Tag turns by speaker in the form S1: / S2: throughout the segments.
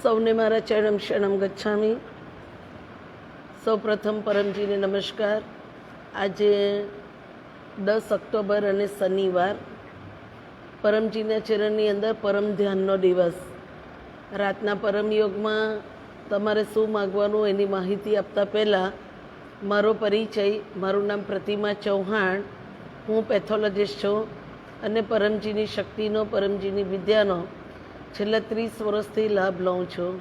S1: સૌને મારા ચરણમ શરણમ ગચ્છામી. સૌ પ્રથમ પરમજીને નમસ્કાર. આજે 10 ઓક્ટોબર અને શનિવાર, પરમજીના ચરણની અંદર પરમ ધ્યાનનો દિવસ. રાતના પરમયોગમાં તમારે શું માગવાનું એની માહિતી આપતા પહેલાં મારો પરિચય. મારું નામ પ્રતિમા ચૌહાણ. હું પેથોલોજીસ્ટ છું અને પરમજીની શક્તિનો, પરમજીની વિદ્યાનો છેલ્લા 30 વર્ષથી લાભ લઉં છું.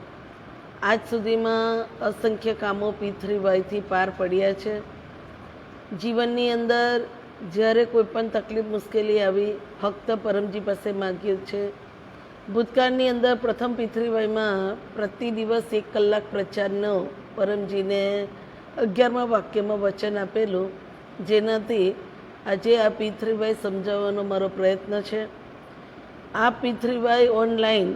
S1: આજ સુધીમાં અસંખ્ય કામો P3Y પાર પડ્યા છે. જીવનની અંદર જ્યારે કોઈ પણ તકલીફ, મુશ્કેલી આવી, ફક્ત પરમજી પાસે માગ્યું છે. ભૂતકાળની અંદર પ્રથમ P3Yમાં પ્રતિ દિવસ 1 કલાક પ્રચારનો પરમજીને 11મા વાક્યમાં વચન આપેલું, જેનાથી આજે આ P3Y સમજાવવાનો મારો પ્રયત્ન છે. આ P3Y ઓનલાઈન,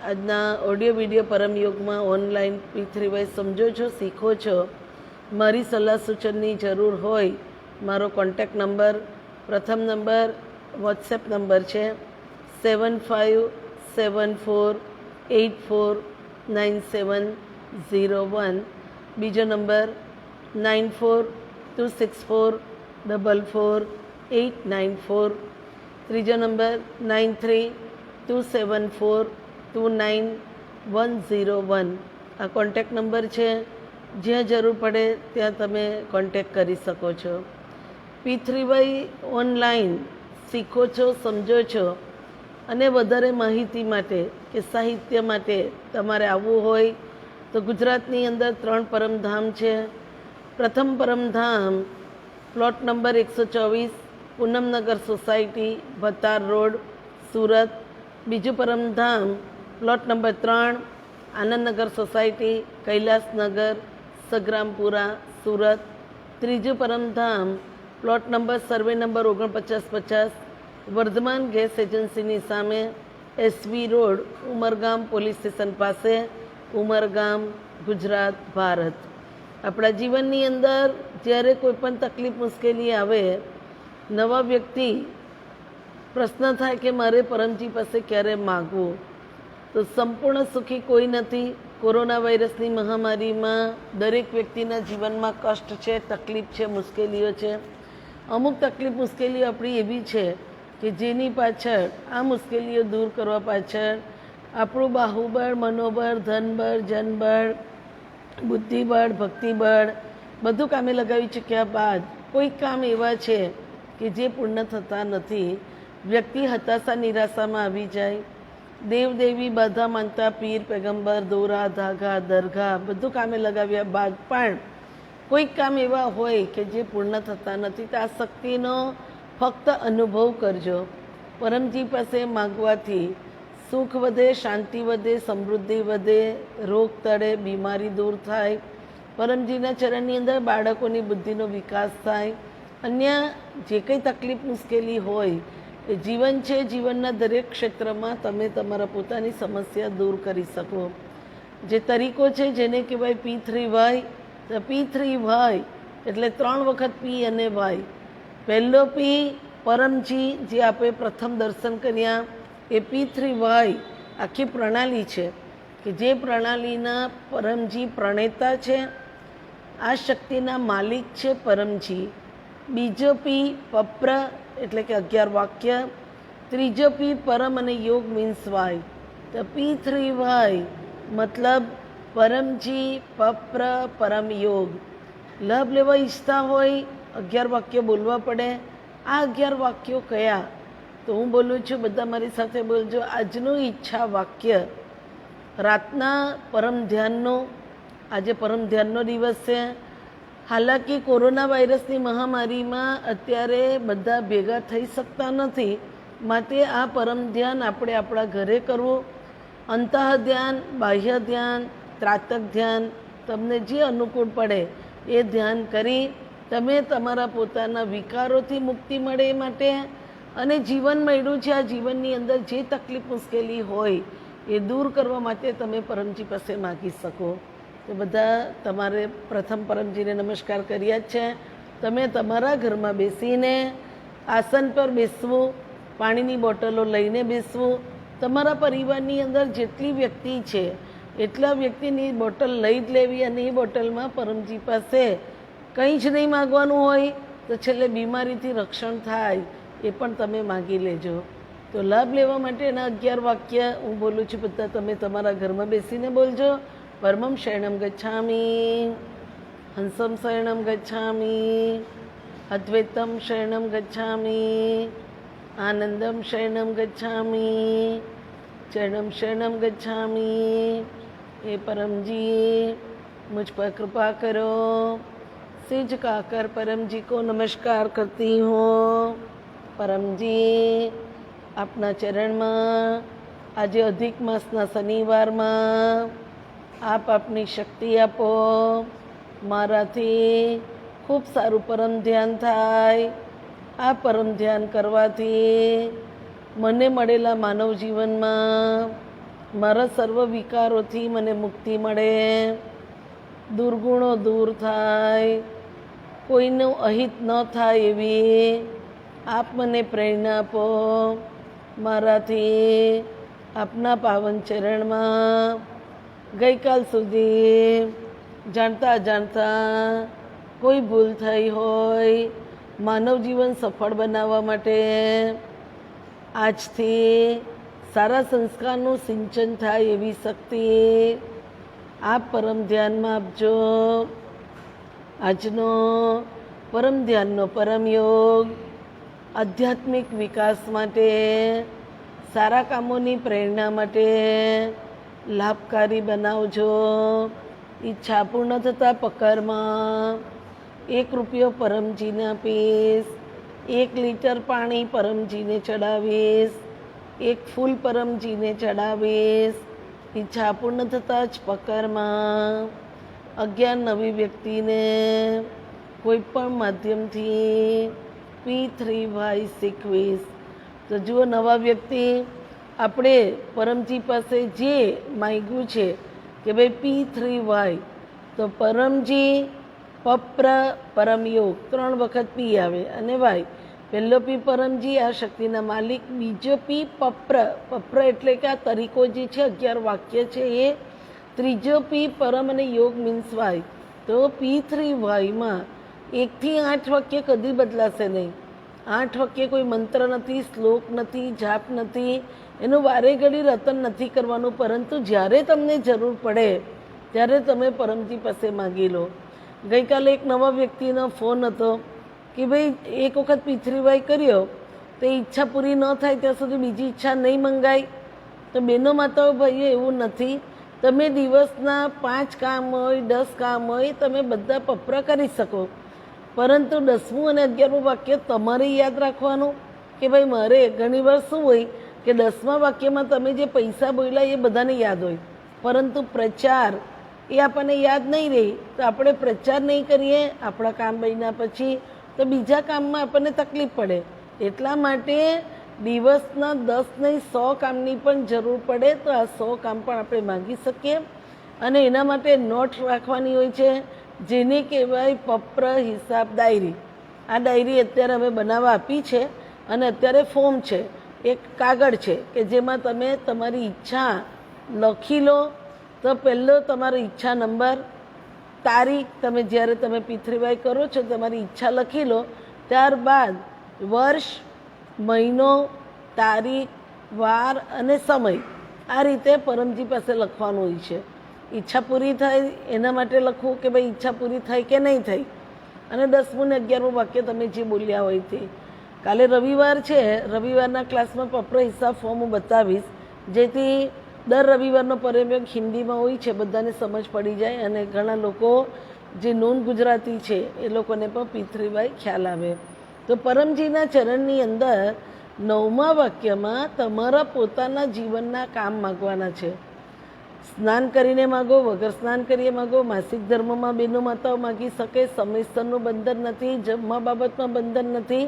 S1: આજના ઓડિયો વિડીયો પરમયોગમાં ઓનલાઈન P3Y સમજો છો, શીખો છો. મારી સલાહ સૂચનની જરૂર હોય, મારો કોન્ટેક્ટ નંબર, પ્રથમ નંબર વોટ્સએપ નંબર છે 7574849701. બીજો નંબર 9426444894. ત્રીજો નંબર 9327429101. આ કોન્ટેક્ટ નંબર છે. જ્યાં જરૂર પડે ત્યાં તમે કોન્ટેક્ટ કરી શકો છો. P3Y ઓનલાઈન શીખો છો, સમજો છો, અને વધારે માહિતી માટે કે સાહિત્ય માટે તમારે આવવું હોય તો ગુજરાતની અંદર 3 પરમધામ છે. પ્રથમ પરમધામ plot number 124, Poonamnagar society, Bhatar road, Surat. બીજું પરમધામ plot number 3, Anandnagar society, Kailashnagar, Sagrampura, Surat. ત્રીજું પરમધામ plot number survey number 4950, Vardhman gas એજન્સીની સામે, SV road, Umargam police station પાસે, ઉમરગામ, ગુજરાત, ભારત. આપણા જીવનની અંદર જ્યારે કોઈ પણ તકલીફ, મુશ્કેલી આવે, નવા વ્યક્તિ પ્રશ્ન થાય કે મારે પરમજી પાસે ક્યારે માગવું, તો સંપૂર્ણ સુખી કોઈ નથી. કોરોના વાયરસની મહામારીમાં દરેક વ્યક્તિના જીવનમાં કષ્ટ છે, તકલીફ છે, મુશ્કેલીઓ છે. અમુક તકલીફ, મુશ્કેલીઓ આપણી એવી છે કે જેની પાછળ, આ મુશ્કેલીઓ દૂર કરવા પાછળ આપણું બાહુબળ, મનોબળ, ધનબળ, જનબળ, બુદ્ધિબળ, ભક્તિબળ બધું કામે લગાવી ચૂક્યા બાદ કોઈ કામ એવા છે કે જે પૂર્ણ થતા નથી. વ્યક્તિ હતાશા, નિરાશામાં આવી જાય. દેવદેવી, બાધા માંગતા પીર, પેગમ્બર, દોરા, ધાગા, દરગાહ બધું કામે લગાવ્યા બાદ પણ કોઈક કામ એવા હોય કે જે પૂર્ણ થતા નથી. તો આ શક્તિનો ફક્ત અનુભવ કરજો. પરમજી પાસે માગવાથી સુખ વધે, શાંતિ વધે, સમૃદ્ધિ વધે, રોગ ટળે, બીમારી દૂર થાય. પરમજીના ચરણની અંદર બાળકોની બુદ્ધિનો વિકાસ થાય. અન્ય જે કંઈ તકલીફ, મુશ્કેલી હોય, એ જીવન છે, જીવનના દરેક ક્ષેત્રમાં તમે તમારા પોતાની સમસ્યા દૂર કરી શકો. જે તરીકો છે જેને કહેવાય P3Y. તો P3Y એટલે 3 વખત P અને Y. પહેલો P પરમજી, જે આપણે પ્રથમ દર્શન કર્યા, એ P3Y આખી પ્રણાલી છે કે જે પ્રણાલીના પરમજી પ્રણેતા છે. આ શક્તિના માલિક છે પરમજી. બીજો P પપ્ર એટલે કે 11 વાક્ય. ત્રીજો P પરમ અને યોગ મીન્સ Y. તો P3Y મતલબ પરમજી, પપ્ર, પરમ યોગ. લાભ લેવા ઈચ્છતા હોય 11 વાક્યો બોલવા પડે. આ 11 વાક્યો કયા? તો હું બોલું છું, બધા મારી સાથે બોલજો. આજનું ઈચ્છા વાક્ય રાતના પરમ ધ્યાનનો, આજે પરમ ધ્યાનનો દિવસ છે. હાલાકી કોરોના વાયરસની મહામારીમાં અત્યારે બધા ભેગા થઈ શકતા નથી, માટે આ પરમ ધ્યાન આપણે આપણા ઘરે કરવું. અંતઃ ધ્યાન, બાહ્ય ધ્યાન, ત્રાતક ધ્યાન, તમને જે અનુકૂળ પડે એ ધ્યાન કરી તમે તમારા પોતાના વિકારોથી મુક્તિ મળે એ માટે, અને જીવન મળ્યું છે, આ જીવનની અંદર જે તકલીફ, મુશ્કેલી હોય એ દૂર કરવા માટે તમે પરમજી પાસે માગી શકો. તો બધા તમારે પ્રથમ પરમજીને નમસ્કાર કર્યા જ છે. તમે તમારા ઘરમાં બેસીને આસન પર બેસવું, પાણીની બોટલો લઈને બેસવું. તમારા પરિવારની અંદર જેટલી વ્યક્તિ છે એટલા વ્યક્તિની બોટલ લઈ જ લેવી અને એ બોટલમાં પરમજી પાસે કંઈ જ નહીં માગવાનું હોય તો છેલ્લે બીમારીથી રક્ષણ થાય એ પણ તમે માગી લેજો. તો લાભ લેવા માટેના 11 વાક્ય હું બોલું છું, બધા તમે તમારા ઘરમાં બેસીને બોલજો. પરમં શરણમ ગચ્છામિ, હંસમ શરણમ ગચ્છામિ, અદ્વૈતમ શરણમ ગચ્છામિ, આનંદમ શરણમ ગચ્છામિ, चरणम शरणम गच्छामि. हे परम जी मुझ पर कृपा करो. सिर झुकाकर परम जी को नमस्कार करती हूँ. परम जी આપના ચરણમાં આજે અધિક માસના શનિવારમાં આપ આપની શક્તિ આપો. મારાથી ખૂબ સારું પરમ ધ્યાન થાય. આ પરમ ધ્યાન કરવાથી મને મળેલા માનવ જીવનમાં મારા સર્વ વિકારોથી મને મુક્તિ મળે, દુર્ગુણો દૂર થાય, કોઈનું અહિત ન થાય એવી આપ મને પ્રેરણા આપો. મારાથી આપના પાવન ચરણમાં ગઈકાલ સુધી જાણતા જાણતા કોઈ ભૂલ થઈ હોય, માનવ જીવન સફળ બનાવવા માટે આજથી સારા સંસ્કારનું સિંચન થાય એવી શક્તિ આપ પરમ ધ્યાનમાં આપજો. આજનો પરમ ધ્યાનનો પરમ યોગ આધ્યાત્મિક વિકાસ માટે, સારા કામોની પ્રેરણા માટે લાભકારી બનાવજો. ઈચ્છા પૂર્ણ થતાં પકરમાં 1 રૂપિયો પરમજીને આપીશ, 1 લીટર પાણી પરમજીને ચડાવીશ, 1 ફૂલ પરમજીને ચડાવીશ. ઈચ્છા પૂર્ણ થતાં જ પકરમાં 11 નવી વ્યક્તિને કોઈ પણ માધ્યમથી P3Y શીખવીશ. તો જુઓ, નવા વ્યક્તિ આપણે પરમજી પાસે જે માંગ્યું છે કે ભાઈ P3Y, તો પરમજી પપ્ર પરમયોગ 3 વખત પી આવે અને વાય. પહેલો પી પરમજી આ શક્તિના માલિક, બીજો પી પપ્ર, પપ્ર એટલે કે આ તરીકો જે છે 11 વાક્ય છે એ, ત્રીજો પી પરમ અને યોગ મીન્સ વાય. તો P3Yમાં 1 થી 8 વાક્ય કદી બદલાશે નહીં. 8 વાક્ય કોઈ મંત્ર નથી, શ્લોક નથી, જાપ નથી, એનું વારે ઘડી રતન નથી કરવાનું, પરંતુ જ્યારે તમને જરૂર પડે ત્યારે તમે પરમજી પાસે માગી લો. ગઈકાલે એક નવા વ્યક્તિનો ફોન હતો કે ભાઈ એક વખત P3Y કર્યો તો ઈચ્છા પૂરી ન થાય ત્યાં સુધી બીજી ઈચ્છા નહીં મંગાય. તો બહેનો માતાઓ ભાઈઓ, એવું નથી. તમે દિવસના 5 કામ હોય, 10 કામ હોય, તમે બધા પપરા કરી શકો, પરંતુ 10મું અને 11મું વાક્ય તમારે યાદ રાખવાનું કે ભાઈ મારે. ઘણીવાર શું હોય કે 10મા વાક્યમાં તમે જે પૈસા બોલ્યા એ બધાને યાદ હોય, પરંતુ પ્રચાર એ આપણને યાદ નહીં રહે. તો આપણે પ્રચાર નહીં કરીએ આપણા કામ બન્યા પછી તો બીજા કામમાં આપણને તકલીફ પડે. એટલા માટે દિવસના 10 નહીં 100 કામની પણ જરૂર પડે તો આ 100 કામ પણ આપણે માંગી શકીએ. અને એના માટે નોટ રાખવાની હોય છે, જેને કહેવાય પપ્ર હિસાબ ડાયરી. આ ડાયરી અત્યારે અમે બનાવવા આપી છે અને અત્યારે ફોર્મ છે, એક કાગળ છે કે જેમાં તમે તમારી ઈચ્છા લખી લો. તો પહેલો તમારો ઈચ્છા નંબર, તારીખ, તમે જ્યારે તમે P3Y કરો છો તમારી ઈચ્છા લખી લો. ત્યારબાદ વર્ષ, મહિનો, તારીખ, વાર અને સમય, આ રીતે પરમજી પાસે લખવાનું હોય છે. ઈચ્છા પૂરી થાય એના માટે લખવું કે ભાઈ ઈચ્છા પૂરી થાય કે નહીં થઈ. અને 10મું ને 11મું વાક્ય તમે જે બોલ્યા હોય તે. કાલે રવિવાર છે, રવિવારના ક્લાસમાં પપ્ર હિસાબ ફોર્મ હું બતાવીશ, જેથી દર રવિવારનો પરમયોગ હિન્દીમાં હોય છે, બધાને સમજ પડી જાય અને ઘણા લોકો જે નોન ગુજરાતી છે એ લોકોને પણ P3Y ખ્યાલ આવે. તો પરમજીના ચરણની અંદર 9મા વાક્યમાં તમારા પોતાના જીવનના કામ માગવાના છે. સ્નાન કરીને માગો, વગર સ્નાન કરીએ માગો, માસિક ધર્મમાં બહેનો માતાઓ માગી શકે, સમયસરનું બંધન નથી, જમવા બાબતમાં બંધન નથી.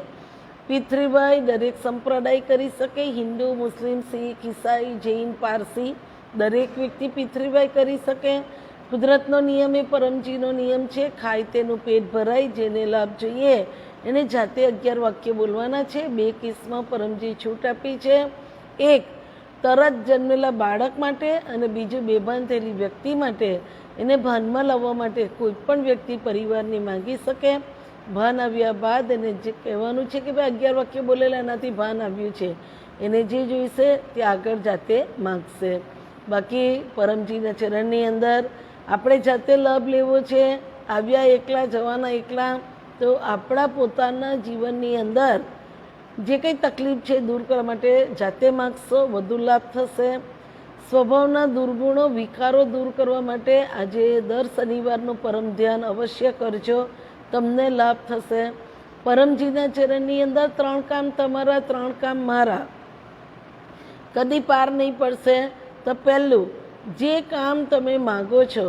S1: P3Y દરેક સંપ્રદાય કરી શકે, હિન્દુ, મુસ્લિમ, શીખ, ઈસાઈ, જૈન, પારસી, દરેક વ્યક્તિ P3Y કરી શકે. કુદરતનો નિયમ એ પરમજીનો નિયમ છે, ખાય તેનું પેટ ભરાય, જેને લાભ જોઈએ એને જાતે 11 વાક્ય બોલવાના છે. 2 કેસમાં પરમજી છૂટ આપી છે. એક, તરત જન્મેલા બાળક માટે અને બીજું બેભાન થયેલી વ્યક્તિ માટે એને ભાનમાં લાવવા માટે કોઈ પણ વ્યક્તિ પરિવારની માગી શકે. ભાન આવ્યા બાદ એને જે કહેવાનું છે કે ભાઈ 11 વાક્ય બોલેલા એનાથી ભાન આવ્યું છે, એને જે જોઈશે તે આગળ જાતે માગશે. બાકી પરમજીના ચરણની અંદર આપણે જાતે લાભ લેવો છે. આવ્યા એકલા જવાના એકલા, તો આપણા પોતાના જીવનની અંદર જે કંઈ તકલીફ છે દૂર કરવા માટે જાતે માગશો, વધુ લાભ થશે. સ્વભાવના દુર્ગુણો વિકારો દૂર કરવા માટે આજે દર શનિવારનું પરમ ધ્યાન અવશ્ય કરજો, તમને લાભ થશે. પરમજીના ચરણની અંદર 3 કામ તમારા 3 કામ મારા, કદી પાર નહીં પડશે. તો પહેલું, જે કામ તમે માગો છો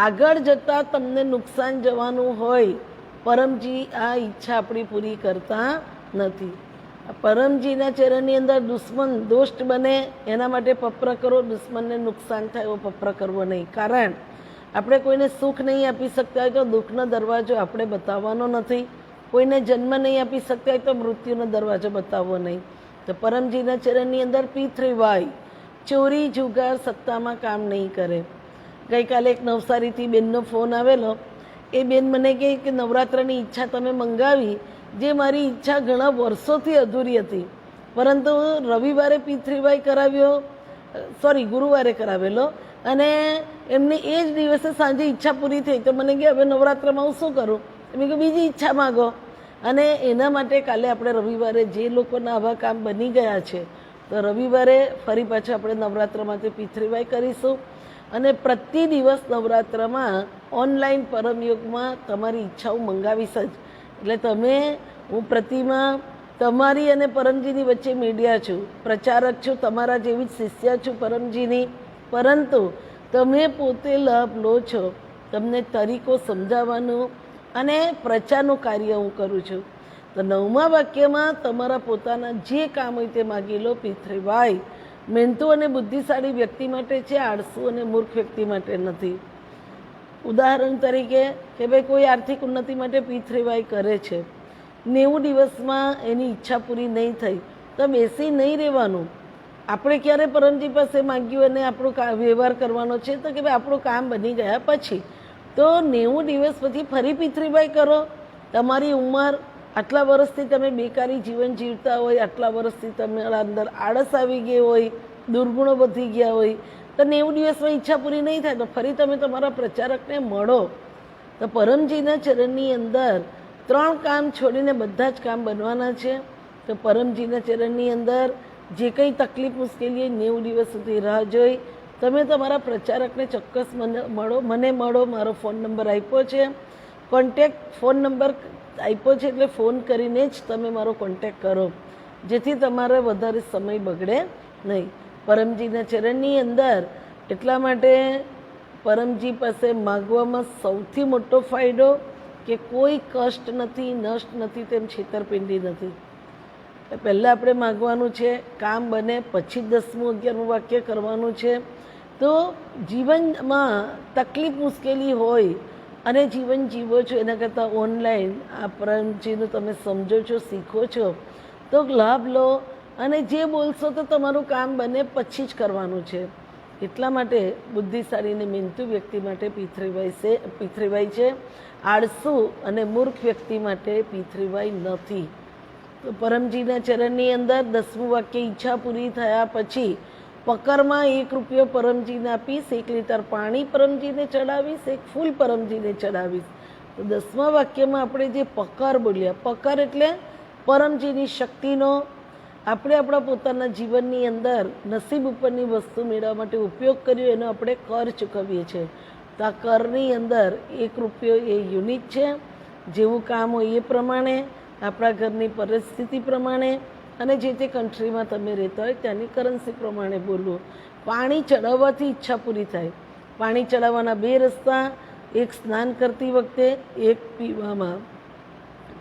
S1: આગળ જતાં તમને નુકસાન જવાનું હોય, પરમજી આ ઈચ્છા આપણી પૂરી કરતા નથી. પરમજીના ચરણની અંદર દુશ્મન દોષ્ટ બને એના માટે પપ્ર કરો, દુશ્મનને નુકસાન થાય એવો પપ્ર કરવો નહીં. કારણ આપણે કોઈને સુખ નહીં આપી શકતા હોય તો દુઃખનો દરવાજો આપણે બતાવવાનો નથી. કોઈને જન્મ નહીં આપી શકતા હોય તો મૃત્યુનો દરવાજો બતાવવો નહીં. તો પરમજીના ચરણની અંદર P3Y, ચોરી જુગાર સત્તામાં કામ નહીં કરે. ગઈકાલે એક નવસારીથી બેનનો ફોન આવેલો. એ બેન મને કહે કે નવરાત્રની ઈચ્છા તમે મંગાવી, જે મારી ઈચ્છા ઘણા વર્ષોથી અધૂરી હતી, પરંતુ રવિવારે P3Y કરાવ્યો, ગુરુવારે કરાવેલો, અને એમની એ જ દિવસે સાંજે ઈચ્છા પૂરી થઈ. તો મને કે હવે નવરાત્રમાં હું શું કરું? મેં કહ્યું બીજી ઈચ્છા માગો. અને એના માટે કાલે આપણે રવિવારે જે લોકોના આવા કામ બની ગયા છે, તો રવિવારે ફરી પાછું આપણે નવરાત્રમાંથી P3Y કરીશું. અને પ્રતિ દિવસ નવરાત્રમાં ઓનલાઈન પરમયોગમાં તમારી ઈચ્છાઓ મંગાવીશ જ. એટલે હું પ્રતિમા તમારી અને પરમજીની વચ્ચે મીડિયા છું, પ્રચારક છું, તમારા જેવી જ શિષ્ય છું પરમજીની. પરંતુ તમે પોતે લાભ લો છો, તમને તરીકો સમજાવવાનું અને પ્રચારનું કાર્ય હું કરું છું. તો 9મા વાક્યમાં તમારા પોતાના જે કામ હોય તે માગી લો. P3Y મહેનતુ અને બુદ્ધિશાળી વ્યક્તિ માટે છે, આળસુ અને મૂર્ખ વ્યક્તિ માટે નથી. ઉદાહરણ તરીકે કે ભાઈ કોઈ આર્થિક ઉન્નતિ માટે P3Y કરે છે, 90 દિવસમાં એની ઈચ્છા પૂરી નહીં થઈ તો બેસી નહીં રહેવાનું. આપણે ક્યારે પરમજી પાસે માગ્યું અને આપણો વ્યવહાર કરવાનો છે, તો કે ભાઈ આપણું કામ બની ગયા પછી. તો 90 દિવસ પછી ફરી P3Y કરો. તમારી ઉંમર, આટલા વર્ષથી તમે બેકારી જીવન જીવતા હોય, આટલા વર્ષથી તમારા અંદર આળસ આવી ગઈ હોય, દુર્ગુણો વધી ગયા હોય, તો 90 દિવસમાં ઈચ્છા પૂરી નહીં થાય તો ફરી તમે તમારા પ્રચારકને મળો. તો પરમજીના ચરણની અંદર 3 કામ છોડીને બધા જ કામ બનવાના છે. તો પરમજીના ચરણની અંદર જે કંઈ તકલીફ મુશ્કેલી 90 દિવસ સુધી રાહ જોઈ તમે તમારા પ્રચારકને ચોક્કસ મને મળો. મારો ફોન નંબર આપ્યો છે, કોન્ટેક્ટ ફોન નંબર આપ્યો છે, એટલે ફોન કરીને જ તમે મારો કોન્ટેક્ટ કરો, જેથી તમારે વધારે સમય બગડે નહીં. પરમજીના ચરણની અંદર એટલા માટે પરમજી પાસે માગવામાં સૌથી મોટો ફાયદો કે કોઈ કષ્ટ નથી, નષ્ટ નથી, તેમ છેતરપિંડી નથી. પહેલાં આપણે માગવાનું છે, કામ બને પછી 10મું 11મું વાક્ય કરવાનું છે. તો જીવનમાં તકલીફ મુશ્કેલી હોય અને જીવન જીવો છો એના કરતાં ઓનલાઈન આ પરમજીનું તમે સમજો છો, શીખો છો, તો લાભ લો. અને જે બોલશો તો તમારું કામ બને પછી જ કરવાનું છે. એટલા માટે બુદ્ધિશાળી અને મહેનતુ વ્યક્તિ માટે P3Y છે, આળસુ અને મૂર્ખ વ્યક્તિ માટે P3Y નથી. તો પરમજીના ચરણની અંદર 10મું વાક્ય, ઈચ્છા પૂરી થયા પછી પકરમાં 1 રૂપિયો પરમજીને આપીશ, 1 લીટર પાણી પરમજીને ચડાવીશ, 1 ફૂલ પરમજીને ચડાવીશ. તો 10મા વાક્યમાં આપણે જે પકર બોલ્યા, પકર એટલે પરમજીની શક્તિનો આપણે આપણા પોતાના જીવનની અંદર નસીબ ઉપરની વસ્તુ મેળવવા માટે ઉપયોગ કર્યો, એનો આપણે કર ચૂકવીએ છીએ. તો આ કરની અંદર 1 રૂપિયો એ યુનિટ છે. જેવું કામ હોય એ પ્રમાણે, આપણા ઘરની પરિસ્થિતિ પ્રમાણે અને જે તે કન્ટ્રીમાં તમે રહેતા હોય ત્યાંની કરન્સી પ્રમાણે બોલવું. પાણી ચડાવવાથી ઈચ્છા પૂરી થાય. પાણી ચડાવવાના 2 રસ્તા, એક સ્નાન કરતી વખતે, એક પીવામાં.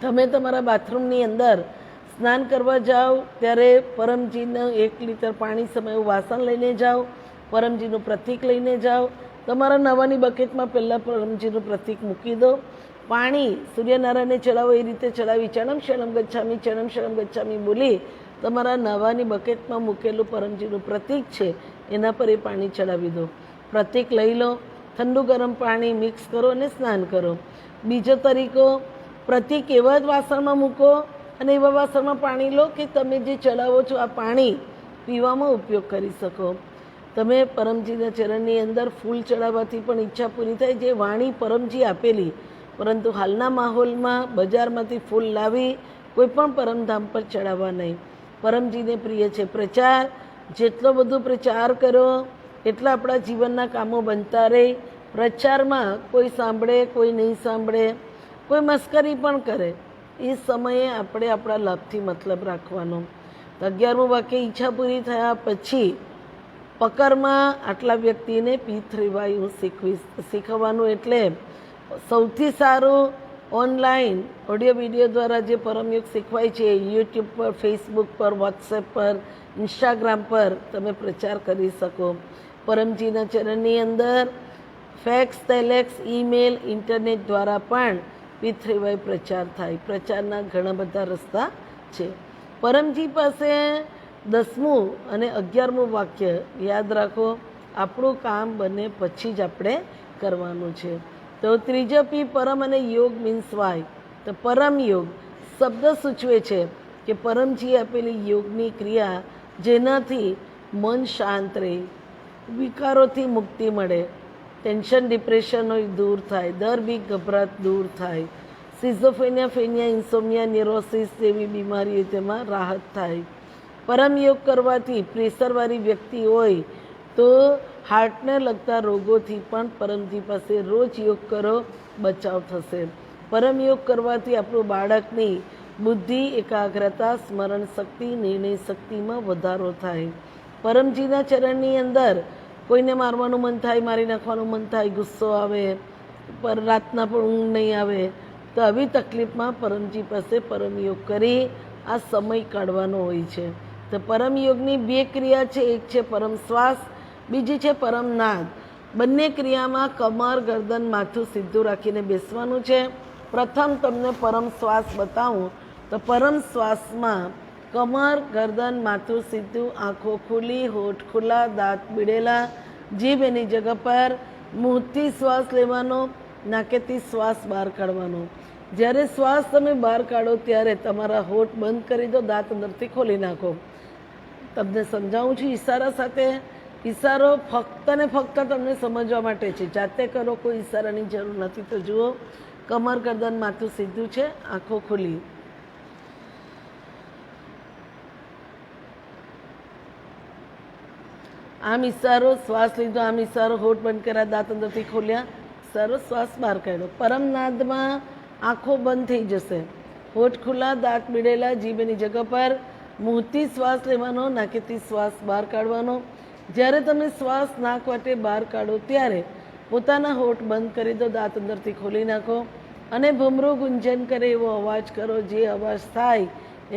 S1: તમે તમારા બાથરૂમની અંદર સ્નાન કરવા જાઓ ત્યારે પરમજીનું 1 લીટર પાણી સમાયું વાસણ લઈને જાઓ, પરમજીનું પ્રતીક લઈને જાઓ. તમારા નવાની બકેટમાં પહેલાં પરમજીનું પ્રતીક મૂકી દો. પાણી સૂર્યનારાયણને ચડાવો એ રીતે ચડાવી ચણમ શરમ ગચ્છામી બોલી તમારા નવાની બકેટમાં મૂકેલું પરમજીનું પ્રતીક છે એના પર એ પાણી ચડાવી દો. પ્રતીક લઈ લો, ઠંડુ ગરમ પાણી મિક્સ કરો અને સ્નાન કરો. બીજો તરીકો, પ્રતીક એવા જ વાસણમાં મૂકો અને એવા વાસણમાં પાણી લો કે તમે જે ચડાવો છો આ પાણી પીવામાં ઉપયોગ કરી શકો. તમે પરમજીના ચરણની અંદર ફૂલ ચડાવવાથી પણ ઈચ્છા પૂરી થાય, જે વાણી પરમજી આપેલી. પરંતુ હાલના માહોલમાં બજારમાંથી ફૂલ લાવી કોઈ પણ પરમધામ પર ચડાવવા નહીં. પરમજીને પ્રિય છે પ્રચાર. જેટલો બધો પ્રચાર કરો એટલા આપણા જીવનના કામો બનતા રહે. પ્રચારમાં કોઈ સાંભળે, કોઈ નહીં સાંભળે, કોઈ મસ્કરી પણ કરે, એ સમયે આપણે આપણા લાભથી મતલબ રાખવાનો. 11મું વાક્ય, ઈચ્છા પૂરી થયા પછી પકરમાં આટલા વ્યક્તિને P3Y શીખવવાનું. એટલે સૌથી સારું ઓનલાઈન ઓડિયો વિડીયો દ્વારા જે પરમયુગ શીખવાય છે, યુટ્યુબ પર, ફેસબુક પર, વોટ્સએપ પર, ઇન્સ્ટાગ્રામ પર તમે પ્રચાર કરી શકો. પરમજીના ચરણની અંદર ફેક્સ, ટેલેક્સ, ઈમેલ, ઇન્ટરનેટ દ્વારા પણ P3Y પ્રચાર થાય. પ્રચારના ઘણા બધા રસ્તા છે. પરમજી પાસે 10મું અને 11મું વાક્ય યાદ રાખો. આપણું કામ બને પછી જ આપણે કરવાનું છે. તો ત્રીજો P, પરમ અને યોગ મીન્સ વાય. તો પરમ યોગ શબ્દ સૂચવે છે કે પરમજી આપેલી યોગની ક્રિયા જેનાથી મન શાંત રહે, વિકારોથી મુક્તિ મળે, ટેન્શન ડિપ્રેશન હોય દૂર થાય, દર બીક ગભરાટ દૂર થાય, સિઝોફેનિયા, ફેનિયા, ઇન્સોમિયા, ન્યુરોસિસ જેવી બીમારીઓ તેમાં રાહત થાય. પરમ યોગ કરવાથી પ્રેશરવાળી વ્યક્તિ હોય તો હાર્ટને લગતા રોગોથી પણ પરમજી પાસે રોજ યોગ કરો, બચાવ થશે. પરમ યોગ કરવાથી આપણું બાળકની બુદ્ધિ, એકાગ્રતા, સ્મરણ શક્તિ, નિર્ણય શક્તિમાં વધારો થાય. પરમજીના ચરણની અંદર કોઈને મારવાનું મન થાય, મારી નાખવાનું મન થાય, ગુસ્સો આવે, પર રાતના પણ ઊંઘ નહીં આવે, તો આવી તકલીફમાં પરમજી પાસે પરમયોગ કરી આ સમય કાઢવાનો હોય છે. તો પરમયોગની 2 ક્રિયા છે. એક છે પરમ શ્વાસ, બીજી છે પરમનાદ. બંને ક્રિયામાં કમર, ગરદન, માથું સીધું રાખીને બેસવાનું છે. પ્રથમ તમને પરમ શ્વાસ બતાવું તો પરમ શ્વાસમાં કમર, ગરદન, માથું સીધું, આંખો ખુલ્લી, હોઠ ખુલ્લા, દાંત બીડેલા, જીભ એની જગ્યા પર, મુંહથી શ્વાસ લેવાનો, નાકેથી શ્વાસ બહાર કાઢવાનો. જ્યારે શ્વાસ તમે બહાર કાઢો ત્યારે તમારા હોઠ બંધ કરી દો, દાંત અંદરથી ખોલી નાખો. તમને સમજાવું છું ઈશારા સાથે. ઈશારો ફક્ત ને ફક્ત તમને સમજવા માટે છે, જાતે કરો, કોઈ ઈશારાની જરૂર નથી. તો જુઓ, કમર, ગરદન, માથું સીધું છે, આંખો ખુલ્લી. આમ ઈશારો, શ્વાસ લીધો, આમ ઈશારો, હોઠ બંધ કર્યા, દાંત અંદરથી ખોલ્યા, ઈશારો, શ્વાસ બહાર કાઢ્યો. પરમનાદમાં આંખો બંધ થઈ જશે, હોઠ ખુલ્લા, દાંત બીડેલા, જીભ એની જગ્યા પર, મુંહથી શ્વાસ લેવાનો, નાકેથી શ્વાસ બહાર કાઢવાનો. જ્યારે તમે શ્વાસ નાક વાટે બહાર કાઢો ત્યારે પોતાના હોઠ બંધ કરી દો, દાંત અંદરથી ખોલી નાખો અને ભમરો ગુંજન કરે એવો અવાજ કરો. જે અવાજ થાય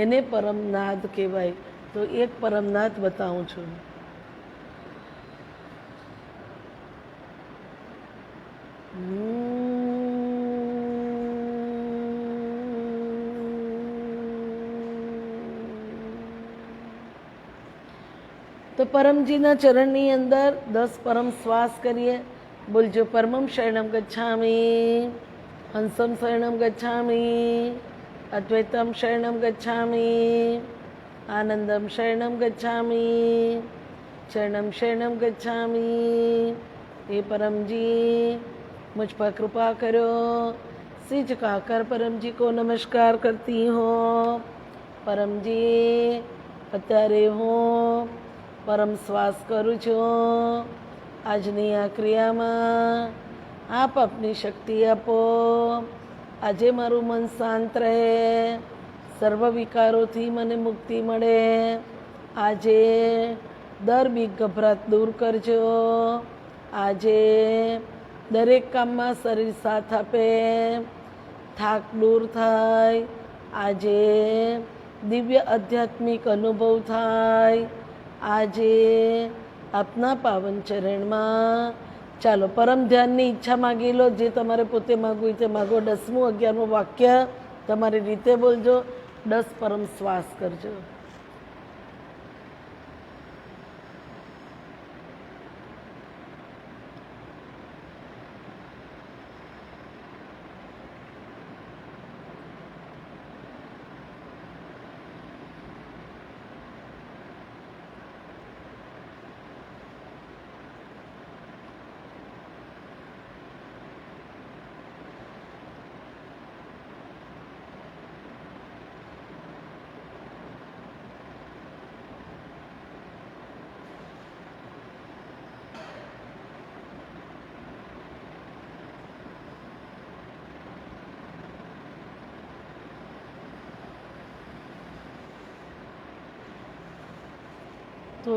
S1: એને પરમનાદ કહેવાય. તો એક પરમનાદ બતાવું છું. તો પરમજીના ચરણની અંદર 10 પરમ શ્વાસ કરીએ. બોલજો, પરમમ શરણમ ગચ્છામિ, હંસમ શરણમ ગચ્છામિ, અદ્વૈતમ શરણમ ગચ્છામિ, આનંદમ શરણમ ગચ્છામિ, ચરણમ શરણમ ગચ્છામિ. हे परमजी, मुझ पर कृपा करो. सिर झुकाकर परमजी को नमस्कार करती हूँ. परमजी અત્યારે હું પરમ શ્વાસ કરું છું. આજની આ ક્રિયામાં આપ આપની શક્તિ આપો. આજે મારું મન શાંત રહે, સર્વ વિકારોથી મને મુક્તિ મળે. આજે દર બીક ગભરાટ દૂર કરજો. આજે દરેક કામમાં શરીર સાથ આપે, થાક દૂર થાય. આજે દિવ્ય આધ્યાત્મિક અનુભવ થાય. આજે આપના પાવન ચરણમાં ચાલો પરમ ધ્યાનની ઈચ્છા માગી લો. જે તમારે પોતે માગવું હોય તે માગો. 10મું 11મું વાક્ય તમારી રીતે બોલજો. 10 પરમ શ્વાસ કરજો. તો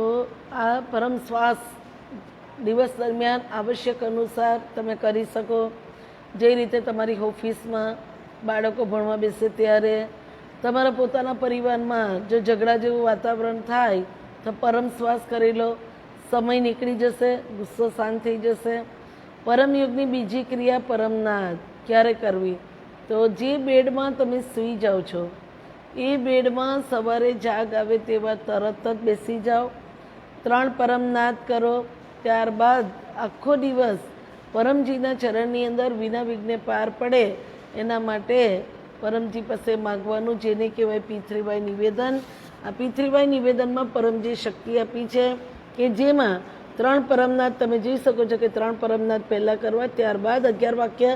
S1: આ પરમ શ્વાસ દિવસ દરમિયાન આવશ્યક અનુસાર તમે કરી શકો. જે રીતે તમારી ઓફિસમાં બાળકો ભણવા બેસે ત્યારે, તમારા પોતાના પરિવારમાં જો ઝઘડા જેવું વાતાવરણ થાય તો પરમ શ્વાસ કરી લો, સમય નીકળી જશે, ગુસ્સો શાંત થઈ જશે. પરમયુગની બીજી ક્રિયા પરમનાદ ક્યારે કરવી? તો જે બેડમાં તમે સૂઈ જાઓ છો એ બેડમાં સવારે જાગ આવે તેવા તરત જ બેસી જાઓ, 3 પરમનાદ કરો. ત્યારબાદ આખો દિવસ પરમજીના ચરણની અંદર વિના વિઘ્ને પાર પડે એના માટે પરમજી પાસે માગવાનું, જેને કહેવાય પિતૃવાય નિવેદન. આ પિતૃવાય નિવેદનમાં પરમજી શક્તિ આપી છે કે જેમાં 3 પરમનાદ તમે જોઈ શકો છો કે 3 પરમનાદ પહેલાં કરવા, ત્યારબાદ 11 વાક્ય.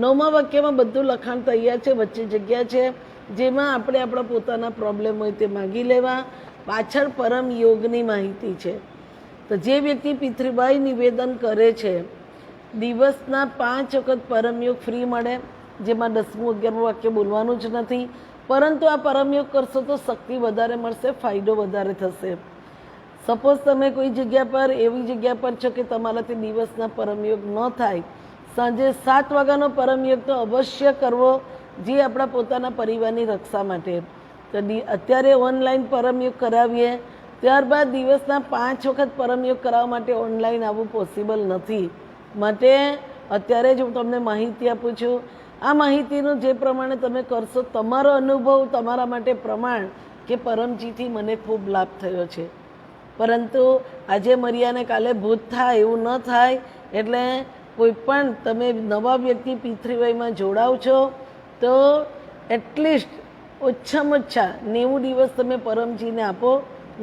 S1: 9મા વાક્યમાં બધું લખાણ તૈયાર છે, વચ્ચે જગ્યા છે જેમાં આપણે આપણા પોતાના પ્રોબ્લેમ હોય તે માગી લેવા. પાછળ પરમ યોગની માહિતી છે. તો જે વ્યક્તિ પિતૃવાય નિવેદન કરે છે દિવસના 5 વખત પરમયોગ ફ્રી મળે, જેમાં 10મું 11મું વાક્ય બોલવાનું જ નથી. પરંતુ આ પરમયોગ કરશો તો શક્તિ વધારે મળશે, ફાયદો વધારે થશે. સપોઝ તમે કોઈ જગ્યા પર એવી જગ્યા પર છો કે તમારાથી દિવસના પરમયોગ ન થાય, સાંજે 7 વાગ્યાનો પરમયોગ તો અવશ્ય કરવો, જે આપણા પોતાના પરિવારની રક્ષા માટે. તો અત્યારે ઓનલાઈન પરમયોગ કરાવીએ, ત્યારબાદ દિવસના 5 વખત પરમયોગ કરાવવા માટે ઓનલાઈન આવવું પોસિબલ નથી. માટે અત્યારે જ હું તમને માહિતી આપું છું. આ માહિતીનું જે પ્રમાણે તમે કરશો, તમારો અનુભવ તમારા માટે પ્રમાણ કે પરમજીથી મને ખૂબ લાભ થયો છે. પરંતુ આજે મર્યાને કાલે ભૂત થાય એવું ન થાય. એટલે કોઈ પણ તમે નવા વ્યક્તિ પિતૃવાયમાં જોડાવ છો તો એટલીસ્ટ ઓછામાં ઓછા 90 દિવસ તમે પરમજીને આપો.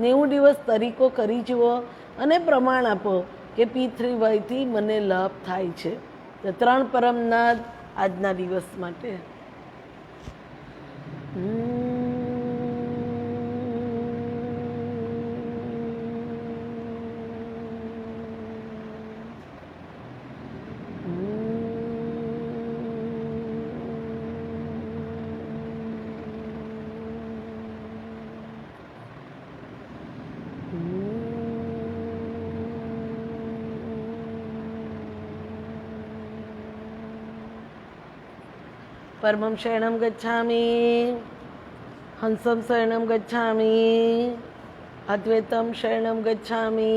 S1: 90 દિવસ તરીકો કરી જુઓ અને પ્રમાણ આપો કે પિતૃવાયથી મને લાભ થાય છે. તો 3 પરમનાદ આજના દિવસ માટે. परमं शरणं गच्छामि, हंसं शरणं गच्छामि, अद्वैतं शरणं गच्छामि,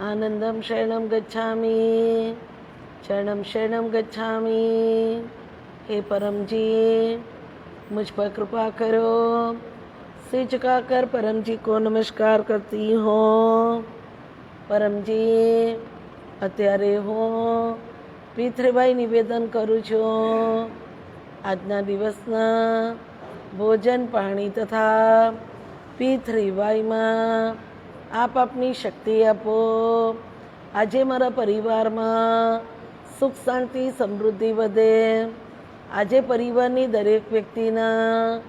S1: आनंदं शरणं गच्छामि, शरणं शरणं गच्छामि. हे परमजी, मुझ पर कृपा करो. सिर झुकाकर परमजी को नमस्कार करती हूँ. परमजी, અત્યારે હું પિતૃવાય નિવેદન કરું છું. આજના દિવસના ભોજન પાણી તથા પિતૃવાયમાં આપ આપની શક્તિ આપો. આજે મારા પરિવારમાં સુખ શાંતિ સમૃદ્ધિ વધે. આજે પરિવારની દરેક વ્યક્તિના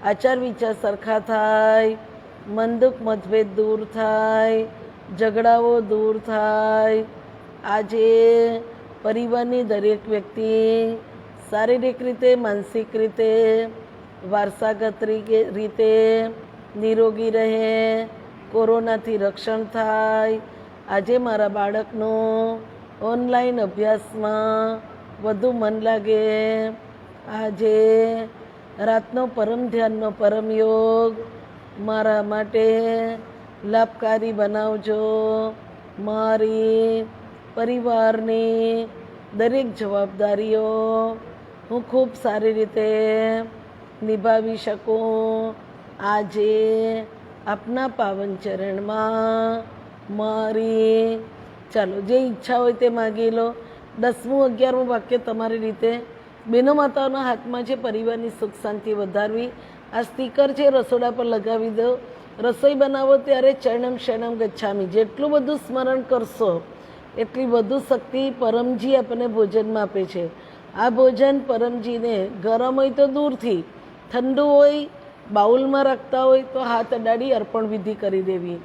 S1: આચાર વિચાર સરખા થાય, મન દુઃખ મતભેદ દૂર થાય, ઝઘડાઓ દૂર થાય. આજે પરિવારની દરેક વ્યક્તિ શારીરિક રીતે, માનસિક રીતે, વારસાગત રીતે નિરોગી રહે, કોરોનાથી રક્ષણ થાય. આજે મારા બાળકનું ઓનલાઈન અભ્યાસમાં વધુ મન લાગે. આજે રાતનો પરમ ધ્યાનનો પરમ યોગ મારા માટે લાભકારી બનાવજો. મારી પરિવારની દરેક જવાબદારીઓ હું ખૂબ સારી રીતે નિભાવી શકું. આજે આપના પાવન ચરણમાં મારી ચાલો જે ઈચ્છા હોય તે માગી લો. 10મું 11મું વાક્ય તમારી રીતે. બહેનો માતાઓના હાથમાં છે પરિવારની સુખ શાંતિ વધારવી. આ સ્ટીકર છે રસોડા પર લગાવી દો. રસોઈ બનાવો ત્યારે ચરણમ શરણમ ગચ્છામી જેટલું બધું સ્મરણ કરશો એટલી વધુ શક્તિ પરમજી આપણને ભોજનમાં આપે છે. આ ભોજન પરમજીને ગરમ હોય તો દૂરથી, ઠંડુ હોય બાઉલમાં રાખતા હોય તો હાથ અડાડી અર્પણ વિધિ કરી દેવી.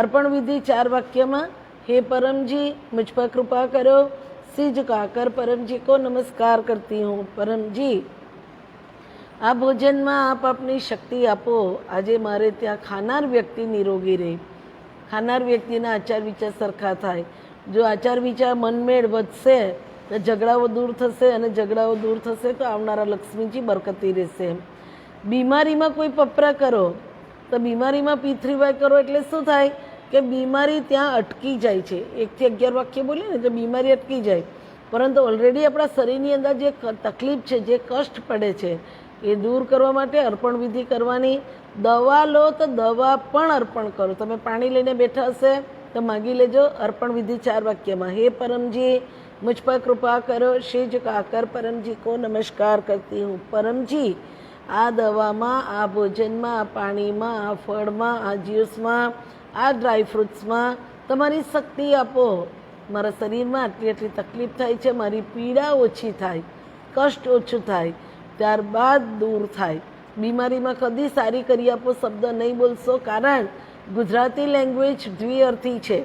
S1: અર્પણ વિધિ 4 વાક્યમાં. हे परमजी, मुझ पर कृपा करो. सिर झुकाकर परमजी को नमस्कार करती हूँ. परमजी, આ ભોજનમાં આપ આપની શક્તિ આપો. આજે મારે ત્યાં ખાનાર વ્યક્તિ નિરોગી રહે, ખાનાર વ્યક્તિના આચાર વિચાર સરખા થાય. જો આચાર વિચાર મનમેળ વધશે તો ઝઘડાઓ દૂર થશે, અને ઝઘડાઓ દૂર થશે તો આવનારા લક્ષ્મીજી બરકતી રહેશે. બીમારીમાં કોઈ પપરા કરો તો બીમારીમાં P3Y કરો એટલે શું થાય કે બીમારી ત્યાં અટકી જાય છે. 1 થી 11 વાક્ય બોલીએ ને તો બીમારી અટકી જાય, પરંતુ ઓલરેડી આપણા શરીરની અંદર જે તકલીફ છે, જે કષ્ટ પડે છે, એ દૂર કરવા માટે અર્પણ વિધિ કરવાની. દવા લો તો દવા પણ અર્પણ કરો. તમે પાણી લઈને બેઠા હશે તો માગી લેજો અર્પણ વિધિ 4 વાક્યમાં. હે પરમજી, मुझ पर कृपा करो, शीश झुकाकर परम जी को नमस्कार करती हूँ. परमजी, આ દવામાં, આ ભોજનમાં, આ પાણીમાં, આ ફળમાં, આ જ્યુસમાં, આ ડ્રાય ફ્રૂટ્સમાં તમારી શક્તિ આપો. મારા શરીરમાં આટલી આટલી તકલીફ થાય છે, મારી પીડા ઓછી થાય, કષ્ટ ઓછું થાય, ત્યારબાદ દૂર થાય. બીમારીમાં કદી સારી કરી આપો શબ્દ નહીં બોલશો, કારણ ગુજરાતી લેંગ્વેજ દ્વિઅર્થી છે.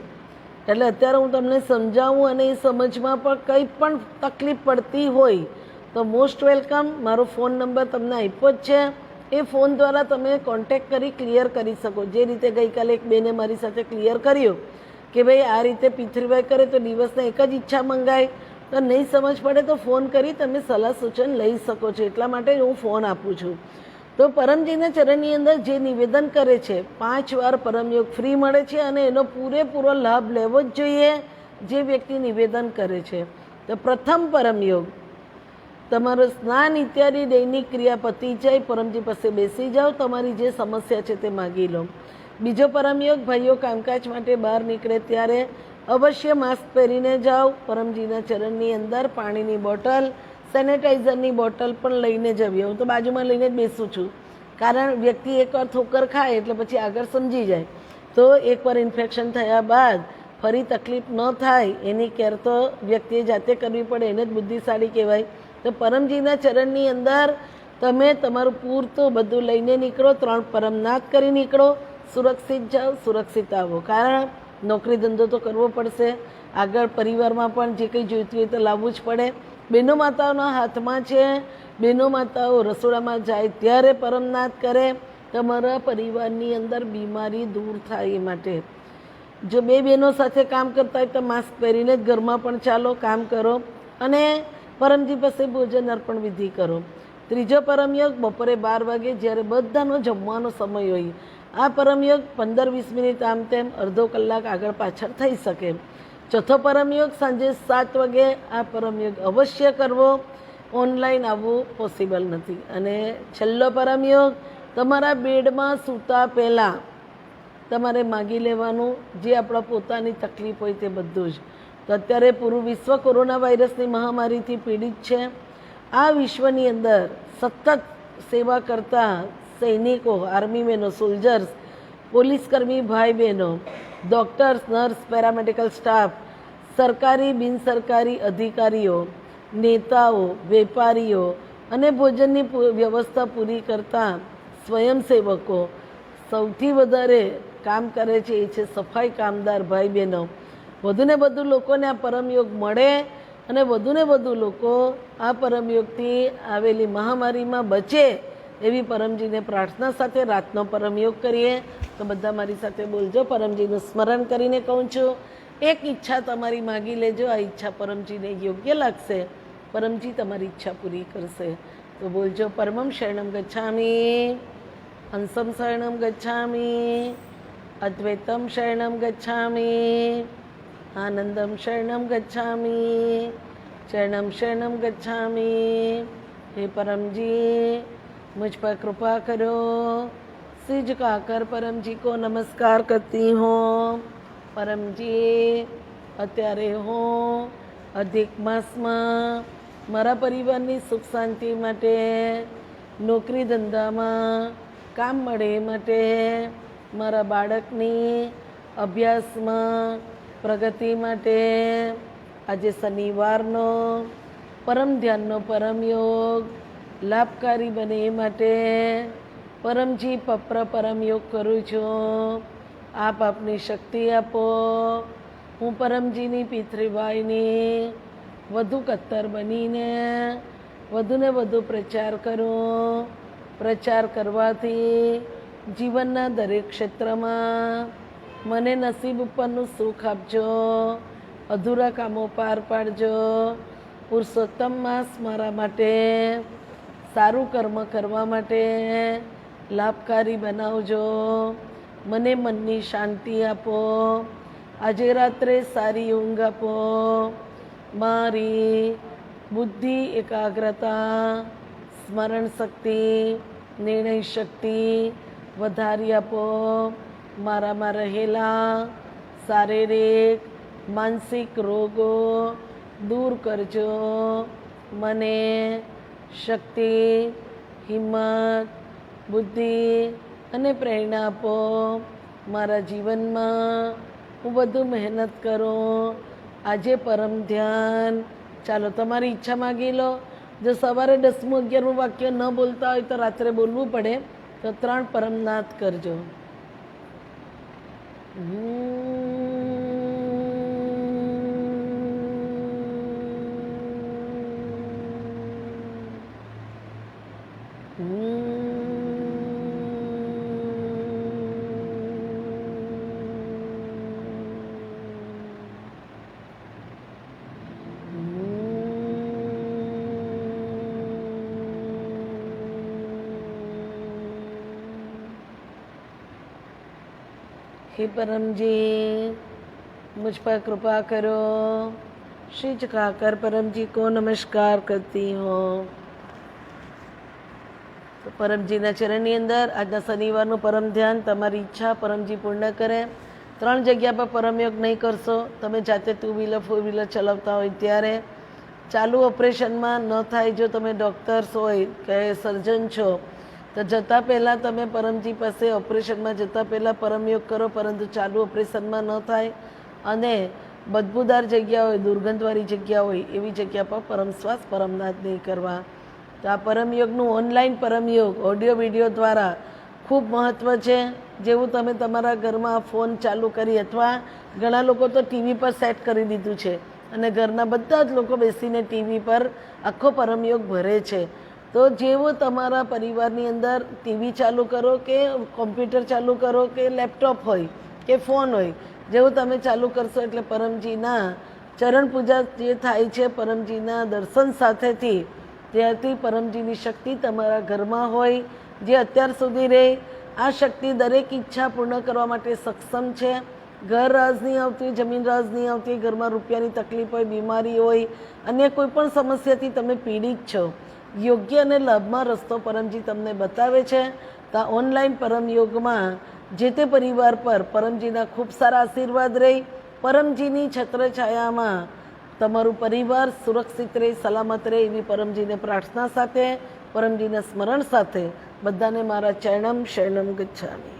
S1: એટલે અત્યારે હું તમને સમજાવું અને એ સમજમાં પણ કંઈ પણ તકલીફ પડતી હોય તો મોસ્ટ વેલકમ. મારો ફોન નંબર તમને આપ્યો જ છે. એ ફોન દ્વારા તમે કોન્ટેક્ટ કરી ક્લિયર કરી શકો. જે રીતે ગઈકાલે એક બેને મારી સાથે ક્લિયર કર્યું કે ભાઈ આ રીતે P3Y કરે તો દિવસને એક જ ઈચ્છા મંગાય, તો નહીં સમજ પડે તો ફોન કરી તમે સલાહ સૂચન લઈ શકો છો. એટલા માટે હું ફોન આપું છું. તો પરમજીના ચરણની અંદર જે નિવેદન કરે છે 5 વાર પરમયોગ ફ્રી મળે છે, અને એનો પૂરેપૂરો લાભ લેવો જ જોઈએ જે વ્યક્તિ નિવેદન કરે છે. તો પ્રથમ પરમયોગ, તમારું સ્નાન ઇત્યાદિ દૈનિક ક્રિયા પતી જાય, પરમજી પાસે બેસી જાઓ, તમારી જે સમસ્યા છે તે માગી લો. બીજો પરમયોગ, ભાઈઓ કામકાજ માટે બહાર નીકળે ત્યારે અવશ્ય માસ્ક પહેરીને જાઓ. પરમજીના ચરણની અંદર પાણીની બોટલ, સેનેટાઈઝરની બોટલ પણ લઈને જવી. હું તો બાજુમાં લઈને જ બેસું છું, કારણ વ્યક્તિ એકવાર ઠોકર ખાય એટલે પછી આગળ સમજી જાય. તો એકવાર ઇન્ફેક્શન થયા બાદ ફરી તકલીફ ન થાય એની કેર તો વ્યક્તિએ જાતે કરવી પડે, એને જ બુદ્ધિશાળી કહેવાય. તો પરમજીના ચરણની અંદર તમે તમારું પૂરતું બધું લઈને નીકળો, 3 પરમનાદ કરી નીકળો. સુરક્ષિત જાઓ, સુરક્ષિત આવો, કારણ નોકરી ધંધો તો કરવો પડશે, આગળ પરિવારમાં પણ જે કંઈ જોઈતું હોય તો લાવવું જ પડે. બહેનો માતાઓના હાથમાં છે. બહેનો માતાઓ રસોડામાં જાય ત્યારે પરમનાદ કરે, તમારા પરિવારની અંદર બીમારી દૂર થાય એ માટે. જો 2 બહેનો સાથે કામ કરતા હોય તો માસ્ક પહેરીને જ ઘરમાં પણ ચાલો, કામ કરો અને પરમજી પાસે ભોજન અર્પણ વિધિ કરો. ત્રીજો પરમયોગ, બપોરે 12 વાગે જ્યારે બધાનો જમવાનો સમય હોય. આ પરમયોગ 15-20 મિનિટ આમ તેમ અડધો કલાક આગળ પાછળ થઈ શકે. ચોથો પરમયોગ, સાંજે 7 વાગે. આ પરમયોગ અવશ્ય કરવો, ઓનલાઈન આવવું પોસિબલ નથી. અને છેલ્લો પરમયોગ, તમારા બેડમાં સૂતા પહેલાં તમારે માગી લેવાનું જે આપણા પોતાની તકલીફ હોય તે બધું જ. તો અત્યારે પૂરું વિશ્વ કોરોના વાયરસની મહામારીથી પીડિત છે. આ વિશ્વની અંદર સતત સેવા કરતા સૈનિકો, આર્મી બહેનો, સોલ્જર્સ, પોલીસકર્મી ભાઈ બહેનો, ડૉક્ટર્સ, નર્સ, પેરામેડિકલ સ્ટાફ, સરકારી બિનસરકારી અધિકારીઓ, નેતાઓ, વેપારીઓ અને ભોજનની વ્યવસ્થા પૂરી કરતા સ્વયંસેવકો, સૌથી વધારે કામ કરે છે એ છે સફાઈ કામદાર ભાઈ બહેનો. વધુને વધુ લોકોને આ પરમયોગ મળે અને વધુને વધુ લોકો આ પરમયોગથી આવેલી મહામારીમાં બચે એવી પરમજીને પ્રાર્થના સાથે રાતનો પરમયોગ કરીએ. તો બધા મારી સાથે બોલજો. પરમજીનું સ્મરણ કરીને કહું છું, એક ઈચ્છા તમારી માગી લેજો. આ ઈચ્છા પરમજીને યોગ્ય લાગશે, પરમજી તમારી ઈચ્છા પૂરી કરશે. તો બોલજો, પરમં શરણમ ગચ્છામિ, હંસમ શરણમ ગચ્છામિ, અદ્વૈતમ શરણમ ગચ્છામિ, આનંદમ શરણમ ગચ્છામિ, ચરણમ શરણમ ગચ્છામિ. हे परमजी, मुझ पर कृपा करो. सिर झुकाकर परम जी को नमस्कार करती हूँ. પરમજી, અત્યારે હું અધિક માસમાં મારા પરિવારની સુખ શાંતિ માટે, નોકરી ધંધામાં કામ મળે એ માટે, મારા બાળકની અભ્યાસમાં પ્રગતિ માટે આજે શનિવારનો પરમ ધ્યાનનો પરમયોગ લાભકારી બને એ માટે પરમજી પપ્ર પરમયોગ કરું છું. આપ આપની શક્તિ આપો. હું પરમજીની P3Yની વધુ કત્તર બનીને વધુને વધુ પ્રચાર કરું. પ્રચાર કરવાથી જીવનના દરેક ક્ષેત્રમાં મને નસીબ ઉપરનું સુખ આપજો, અધૂરા કામો પાર પાડજો, પુરુષોત્તમ માસ મારા માટે સારું કર્મ કરવા માટે લાભકારી બનાવજો, મને મનની શાંતિ આપો, આજે રાત્રે સારી ઊંઘ આપો, મારી બુદ્ધિ એકાગ્રતા, સ્મરણ શક્તિ, નિર્ણય શક્તિ વધારી આપો, મારામાં રહેલા શારીરિક માનસિક રોગો દૂર કરજો, મને શક્તિ, હિંમત, બુદ્ધિ અને પ્રેરણા આપો, મારા જીવનમાં હું વધુ મહેનત કરું, આજે પરમ ધ્યાન. ચાલો તમારી ઈચ્છા માગી લો. જો સવારે 10મું 11મું વાક્ય ન બોલતા હોય તો રાત્રે બોલવું પડે, તો 3 પરમનાથ કરજો. हे परम जी, मुझ पर कृपा करो. श्री झुकाकर परम जी को नमस्कार करती हूँ. તો પરમજીના ચરણની અંદર આજના શનિવારનું પરમ ધ્યાન તમારી ઈચ્છા પરમજી પૂર્ણ કરે. 3 જગ્યા પર પરમયોગ નહીં કરશો. તમે જાતે 2 વ્હીલર 4 વ્હીલર ચલાવતા હોય ત્યારે, ચાલુ ઓપરેશનમાં ન થાય, જો તમે ડૉક્ટર્સ હોય કે સર્જન છો તો જતાં પહેલાં તમે પરમજી પાસે ઓપરેશનમાં જતાં પહેલાં પરમયોગ કરો, પરંતુ ચાલુ ઓપરેશનમાં ન થાય. અને બદબૂદાર જગ્યા હોય, દુર્ગંધવાળી જગ્યા હોય, એવી જગ્યા પર પરમ શ્વાસ પરમનાથ નહીં કરવા. તો આ પરમયોગનું ઓનલાઈન પરમયોગ ઓડિયો વિડીયો દ્વારા ખૂબ મહત્ત્વ છે. જેવું તમે તમારા ઘરમાં ફોન ચાલુ કરી, અથવા ઘણા લોકો તો ટીવી પર સેટ કરી દીધું છે અને ઘરના બધા જ લોકો બેસીને ટીવી પર આખો પરમયોગ ભરે છે. તો જેવો તમારા પરિવારની અંદર ટીવી ચાલુ કરો કે કોમ્પ્યુટર ચાલુ કરો કે લેપટોપ હોય કે ફોન હોય, જેવું તમે ચાલુ કરશો એટલે પરમજીના ચરણ પૂજા જે થાય છે, પરમજીના દર્શન સાથેથી, ત્યાંથી પરમજીની શક્તિ તમારા ઘરમાં હોય, જે અત્યાર સુધી રહે. આ શક્તિ દરેક ઈચ્છા પૂર્ણ કરવા માટે સક્ષમ છે. ઘર રાજ નહીં આવતી, જમીન રાજ નહીં આવતી, ઘરમાં રૂપિયાની તકલીફ હોય, બીમારી હોય, અન્ય કોઈ પણ સમસ્યાથી તમે પીડિત છો, યોગ્ય અને લાભમાં રસ્તો પરમજી તમને બતાવે છે. તો ઓનલાઈન પરમયોગમાં જે તે પરિવાર પર પરમજીના ખૂબ સારા આશીર્વાદ રહી, પરમજીની છત્રછાયામાં તમારું પરિવાર સુરક્ષિત રહે, સલામત રહે, એવી પરમજીને પ્રાર્થના સાથે, પરમજીના સ્મરણ સાથે બધાને મારા ચરણમ શરણમ ગચ્છામિ.